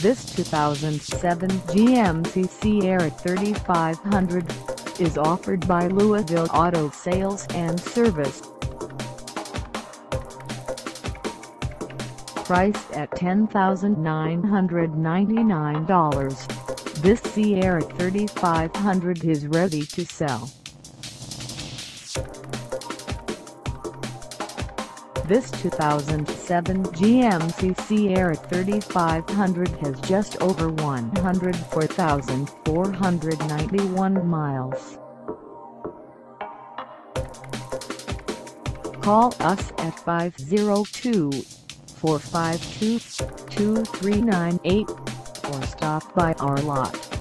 This 2007 GMC Sierra 3500 is offered by Louisville Auto Sales and Service. Priced at $10,999, this Sierra 3500 is ready to sell. This 2007 GMC Sierra 3500 has just over 104,491 miles. Call us at 502-452-2398 or stop by our lot.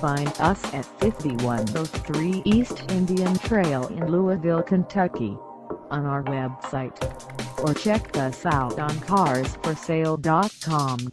Find us at 5103 East Indian Trail in Louisville, Kentucky, on our website, or check us out on carsforsale.com.